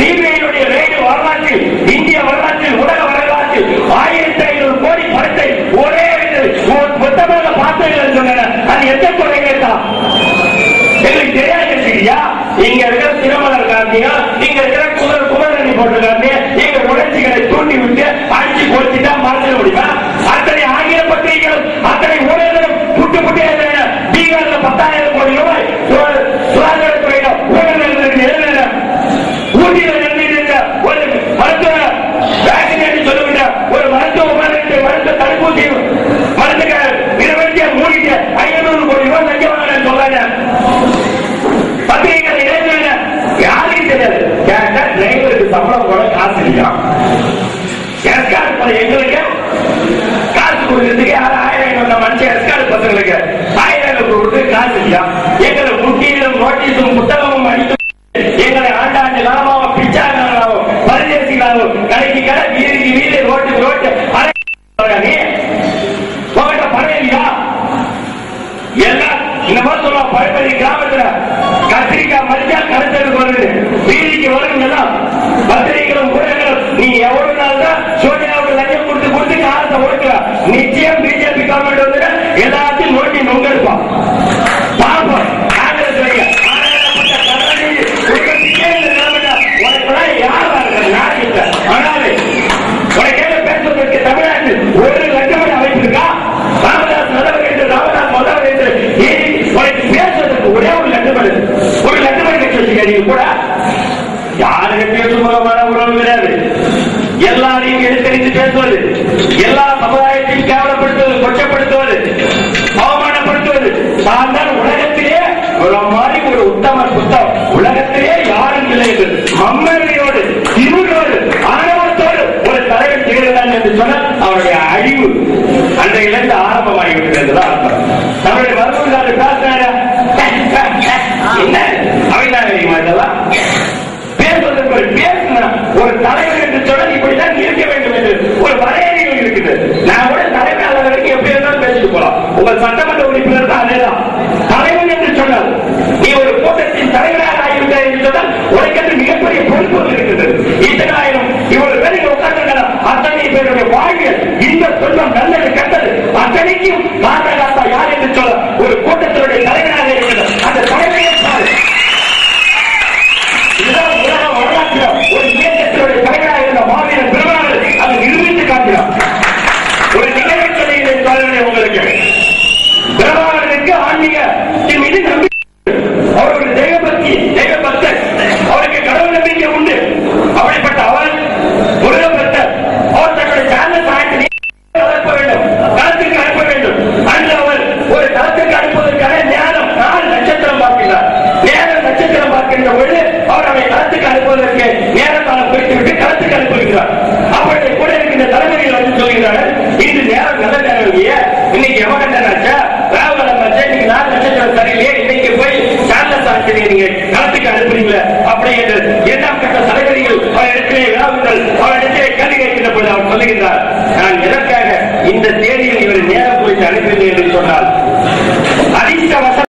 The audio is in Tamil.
சிபிஐ ரெய்டு வரலாற்றில், இந்திய வரலாற்றில், உலக வரலாற்றில் 1500 கோடி பணத்தை ஒரே மொத்தமாக பார்த்தீர்கள் சொன்ன அது எந்த துறையிலே தான் எங்களுக்கு தெரியாது. இங்க இருக்கிற திருமலர் காந்தியா, இங்க இருக்கிற குமரணி போட்டிருக்காங்க, எங்க உணர்ச்சிகளை தூண்டி விட்டு அடிச்சு கொடுத்துட்டா மறந்துட முடியுமா? அத்தனை ஆங்கில பத்திரிகைகள், அத்தனை ஊழல்களும் புட்டு புட்டு பீகார்ல 10,000 கோடி ரூபாய் சுகாதாரத்துறையில ஊழல் ஊட்டியில் நடந்திருந்த ஒரு மருத்துவ வேக்சினேஷன் சொல்லுகின்ற ஒரு மருத்துவ உபகரணத்தை, மருத்துவ தடுப்பூசி மருந்துக்கு நிறுவனத்தை மூடிட்டு 500 கோடி ரூபாய் லஞ்சம் வாங்கினு சொல்றாங்க. பத்திரிகைகள் யாருக்கும் தெரியாது. கேட்டா டிரைவருக்கு சம்பளம் போட காசு இல்லையா? எஸ்கார்ட் போல எங்களுக்கு காசு கொடுக்கறதுக்கு 1000 மனுஷன் எஸ்கார்ட் பசங்களுக்கு 1000 கொடுத்து காசு இல்லையா? எங்களை முட்டியிலும் நோட்டீஸும் புத்தகமும் அடித்து எங்களை ஆண்டாண்டு காலமாகவும் பிச்சாங்களாகவும் பரிதேசிகளாகவும் கடைக்கு கடை வீதிக்கு வீடு ரோட்டுக்கு ரோட்டு உங்கள்கிட்ட பணம் இல்லையா? எல்லாம் இந்த மாதிரி சொல்ல பழப்பதி கிராமத்துல கத்திரிக்காய் மறிச்சா கருத்தருக்கு வருது, வீதிக்கு வருங்கன்னா பத்திரிகைகளும் ஊடகங்களும் நீ எவ்வளவு நாள் தான் சோனியாவுக்கு லஞ்சம் கொடுத்து கொடுத்து காலத்தை ஒடுக்கல. நிச்சயம் பிஜேபி கவர்மெண்ட் வந்து எல்லாத்தையும் நோட்டி நொங்கெடுப்பான். பாப்போம் காங்கிரஸ் பேசுவதற்கு தமிழ்நாட்டில் ஒரு லட்சம் அமைப்பு இருக்கா? ராமதாஸ் முதல்வர் என்று, ராமதாஸ் முதல்வர் என்று உனக்கு பேசுவதற்கு ஒரே ஒரு லட்சம் கட்சி வச்சுக்க கூட யாரு பேசுமான உறவு கிடையாது. எல்லாரையும் எடுத்தறிந்து பேசுவது, எல்லா சமுதாயத்தையும் கேவலப்படுத்துவது, கொச்சப்படுத்துவது, அவமானப்படுத்துவது தான் தான் உலகத்திலே மாதிரி ஒரு உத்தம புத்தகம் உலகத்திலே யாரும் இல்லை என்று மம்மரையோடு திமுகோடு ஆணவத்தோடு ஒரு தலைவர் திகழ்ந்தான் என்று சொன்னால் அவருடைய அழிவு அன்றையிலிருந்து ஆரம்பமாகிவிட்டதுதான் அர்த்தம். நம்முடைய வரலாறு பேசுறாங்க இதெல்லாம் பேசுவதற்கு ஒரு பேசுனா ஒரு தலைவர் என்று சொன்னால் இப்படித்தான் இருக்க வேண்டும் என்று ஒரு வரையறைகள் இருக்குது. நான் கூட தலைமை அளவிற்கு எப்படி இருந்தாலும் பேசிட்டு போலாம். உங்கள் சட்டமன்ற உறுப்பினர் தான் அதேதான் தலைவர் என்று சொன்னால் நீ ஒரு கூட்டத்தின் தலைவராக ஆகிவிட்டாய் என்று சொன்னால் உனக்கு மிகப்பெரிய பொறுப்பு இருக்குது. இத்தனாயிரம் இவ்வளவு பேர் உட்கார்ந்து அத்தனை பேருடைய வாழ்வில் இந்த சொல்லம் நல்லது கண்டது அத்தனைக்கும் காரணா யார் என்று சொல்ல ஒரு கூட்டத்தினுடைய தலைவராக இருக்கிறது. அந்த தலைமையை உலக வரலாற்று ஒரு இயக்கத்தினுடைய தலைவராக இருந்த மாவீரன் பெருமாள் அதை நிரூபித்து காட்டினார். ஒரு நிகழ்ச்சி உங்களுக்கு பெருமாளுக்கு ஆன்மீகத்தின் மீது நம்பிக்கை, அவருடைய தெய்வபக்தி, தெய்வபக்தர், அவருக்கு கடவுள் நம்பிக்கை உண்டு. அப்படிப்பட்ட அவர் முருகப்பட்டர் அவர் தன்னுடைய சேனல் சாயத்தை அனுப்ப வேண்டும், களத்திற்கு அனுப்ப வேண்டும். அன்று அவர் ஒரு களத்திற்கு அனுப்புவதற்கான நேரம் 4 நட்சத்திரம் பார்க்கிறார். நேரம் நட்சத்திரம் பார்க்கின்ற பொழுது அவர் அவரை களத்துக்கு அனுப்புவதற்கு நேரத்தால் குறித்துவிட்டு களத்துக்கு அனுப்புகிறார். அப்பொழுது கூட இருக்கின்ற தலைவர்கள் வந்து சொல்கிறார்கள், இன்று நேரம் நல்ல நேரம் இல்லையே, இன்னைக்கு யமகண்டனாச்சா ராவகண்டனாச்சா, இன்னைக்கு 4 நட்சத்திரம் சரியில்லையே, இன்னைக்கு போய் சேனல் சாட்சியை நீங்க களத்துக்கு அனுப்புறீங்களா அப்படி என்று 2ஆம் கட்ட தலைவர்கள் அவரிடத்திலே விழாவுங்கள் அவரிடத்திலே கேள்வி கேட்கின்ற பொழுது அவர் சொல்லுகின்றார், நான் எதற்காக இந்த தேதியில் இவர் நேரம் குறித்து அனுப்பினேன் என்று சொன்னால் அதிர்ஷ்டவசம்